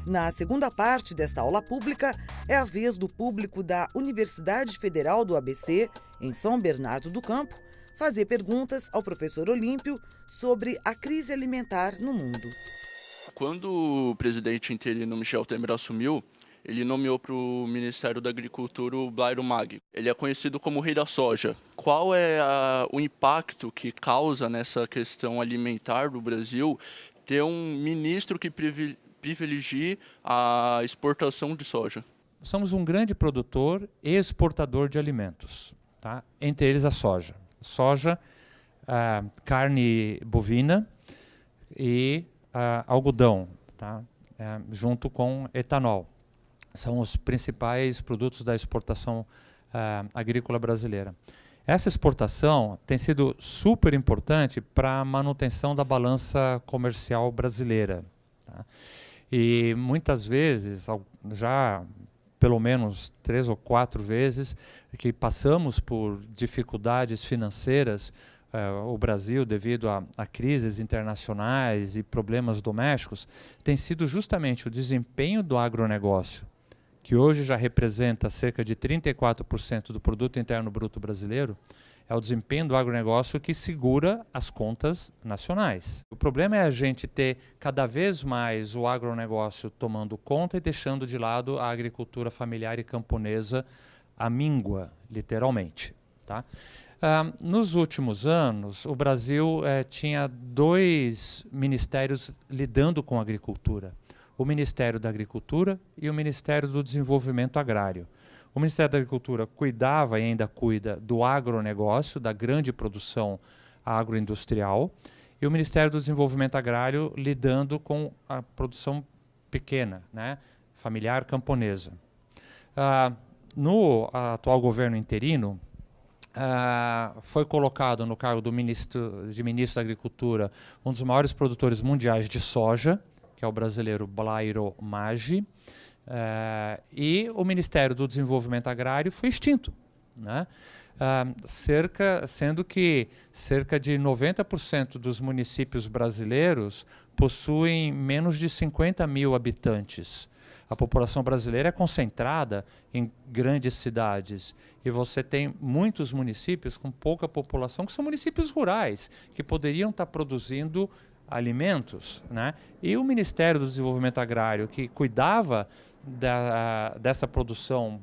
Na segunda parte desta aula pública, é a vez do público da Universidade Federal do ABC, em São Bernardo do Campo, fazer perguntas ao professor Olímpio sobre a crise alimentar no mundo. Quando o presidente interino Michel Temer assumiu, ele nomeou para o Ministério da Agricultura o Blairo Maggi. Ele é conhecido como o rei da soja. Qual é o impacto que causa nessa questão alimentar do Brasil ter um ministro que privilegie a exportação de soja? Somos um grande produtor e exportador de alimentos, tá? Entre eles a soja. Soja, carne bovina e algodão, tá? Junto com etanol. São os principais produtos da exportação agrícola brasileira. Essa exportação tem sido super importante para a manutenção da balança comercial brasileira, tá? E muitas vezes, já pelo menos 3 ou 4 vezes, que passamos por dificuldades financeiras, o Brasil, devido a crises internacionais e problemas domésticos, tem sido justamente o desempenho do agronegócio, que hoje já representa cerca de 34% do produto interno bruto brasileiro, é o desempenho do agronegócio que segura as contas nacionais. O problema é a gente ter cada vez mais o agronegócio tomando conta e deixando de lado a agricultura familiar e camponesa à míngua, literalmente, tá? Nos últimos anos, o Brasil tinha 2 ministérios lidando com a agricultura. O Ministério da Agricultura e o Ministério do Desenvolvimento Agrário. O Ministério da Agricultura cuidava e ainda cuida do agronegócio, da grande produção agroindustrial, e o Ministério do Desenvolvimento Agrário lidando com a produção pequena, né, familiar camponesa. No atual governo interino, foi colocado no cargo de ministro da Agricultura um dos maiores produtores mundiais de soja, que é o brasileiro Blairo Maggi, e o Ministério do Desenvolvimento Agrário foi extinto, né? Sendo que cerca de 90% dos municípios brasileiros possuem menos de 50 mil habitantes. A população brasileira é concentrada em grandes cidades e você tem muitos municípios com pouca população, que são municípios rurais, que poderiam estar produzindo alimentos, né? E o Ministério do Desenvolvimento Agrário, que cuidava dessa produção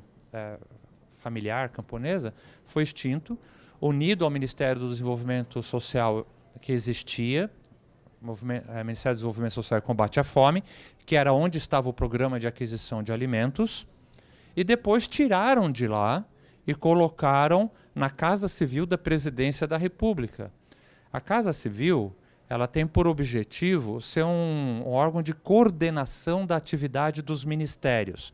familiar camponesa, foi extinto, unido ao Ministério do Desenvolvimento Social que existia, Ministério do Desenvolvimento Social e Combate à Fome, que era onde estava o programa de aquisição de alimentos, e depois tiraram de lá e colocaram na Casa Civil da Presidência da República. A Casa Civil, ela tem por objetivo ser um órgão de coordenação da atividade dos ministérios.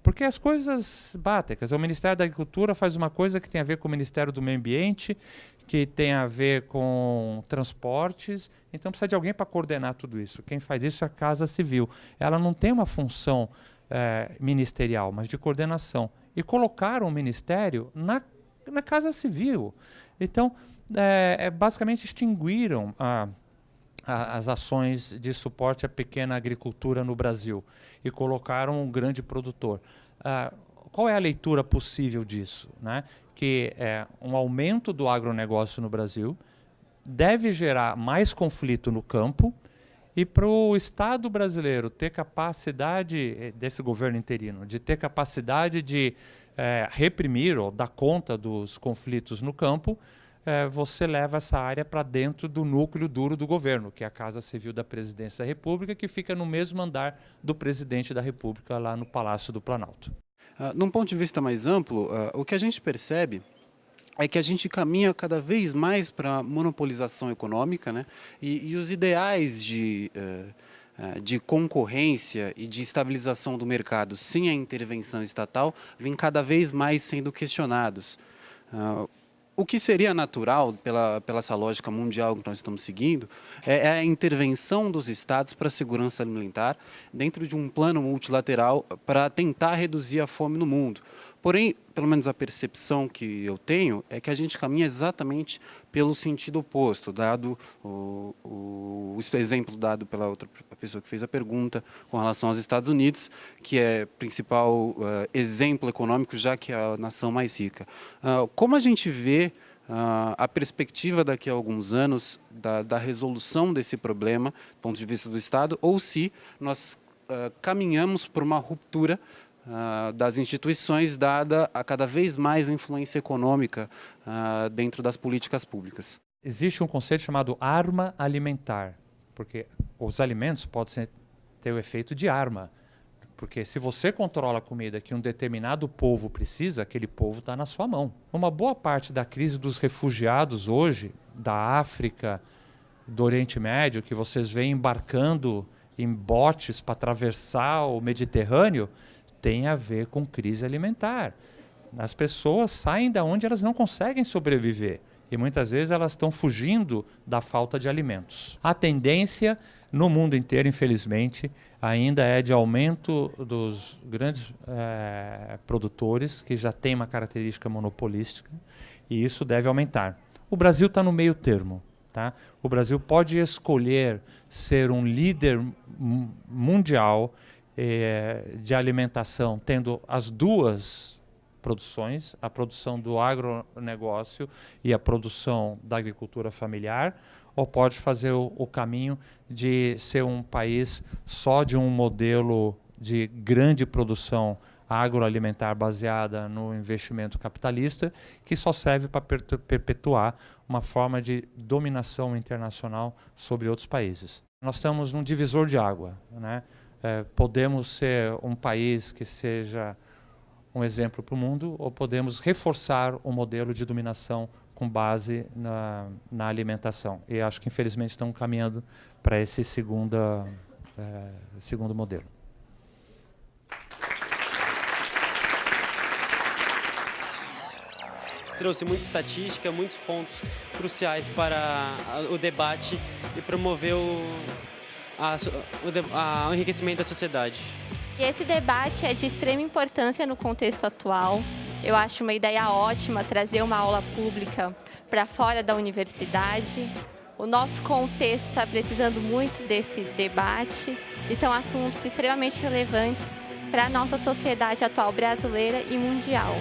Porque as coisas batem. Quer dizer, o Ministério da Agricultura faz uma coisa que tem a ver com o Ministério do Meio Ambiente, que tem a ver com transportes, então precisa de alguém para coordenar tudo isso. Quem faz isso é a Casa Civil. Ela não tem uma função ministerial, mas de coordenação. E colocaram o Ministério na Casa Civil. Então, basicamente extinguiram as ações de suporte à pequena agricultura no Brasil e colocaram um grande produtor. Qual é a leitura possível disso, né? Que um aumento do agronegócio no Brasil deve gerar mais conflito no campo, e para o Estado brasileiro ter capacidade, desse governo interino, de ter capacidade de reprimir ou dar conta dos conflitos no campo, você leva essa área para dentro do núcleo duro do governo, que é a Casa Civil da Presidência da República, que fica no mesmo andar do Presidente da República, lá no Palácio do Planalto. Num ponto de vista mais amplo, o que a gente percebe é que a gente caminha cada vez mais para a monopolização econômica, né? E os ideais de concorrência e de estabilização do mercado sem a intervenção estatal vêm cada vez mais sendo questionados. O que seria natural, pela essa lógica mundial que nós estamos seguindo, é a intervenção dos estados para a segurança alimentar dentro de um plano multilateral para tentar reduzir a fome no mundo. Porém, pelo menos a percepção que eu tenho é que a gente caminha exatamente pelo sentido oposto, dado o exemplo dado pela outra pessoa que fez a pergunta com relação aos Estados Unidos, que é o principal exemplo econômico, já que é a nação mais rica. Como a gente vê a perspectiva daqui a alguns anos da resolução desse problema, do ponto de vista do Estado, ou se nós caminhamos por uma ruptura das instituições, dada a cada vez mais influência econômica dentro das políticas públicas. Existe um conceito chamado arma alimentar, porque os alimentos podem ter o efeito de arma. Porque se você controla a comida que um determinado povo precisa, aquele povo está na sua mão. Uma boa parte da crise dos refugiados hoje, da África, do Oriente Médio, que vocês veem embarcando em botes para atravessar o Mediterrâneo, tem a ver com crise alimentar. As pessoas saem da onde elas não conseguem sobreviver. E muitas vezes elas estão fugindo da falta de alimentos. A tendência no mundo inteiro, infelizmente, ainda é de aumento dos grandes produtores, que já têm uma característica monopolística, e isso deve aumentar. O Brasil está no meio termo. Tá? O Brasil pode escolher ser um líder mundial de alimentação, tendo as duas produções, a produção do agronegócio e a produção da agricultura familiar, ou pode fazer o caminho de ser um país só de um modelo de grande produção agroalimentar baseada no investimento capitalista, que só serve para perpetuar uma forma de dominação internacional sobre outros países. Nós estamos num divisor de água, né? Podemos ser um país que seja um exemplo para o mundo, ou podemos reforçar um modelo de dominação com base na alimentação. E acho que, infelizmente, estamos caminhando para esse segundo modelo. Trouxe muita estatística, muitos pontos cruciais para o debate e promoveu o enriquecimento da sociedade. E esse debate é de extrema importância no contexto atual. Eu acho uma ideia ótima trazer uma aula pública para fora da universidade. O nosso contexto está precisando muito desse debate e são assuntos extremamente relevantes para a nossa sociedade atual brasileira e mundial.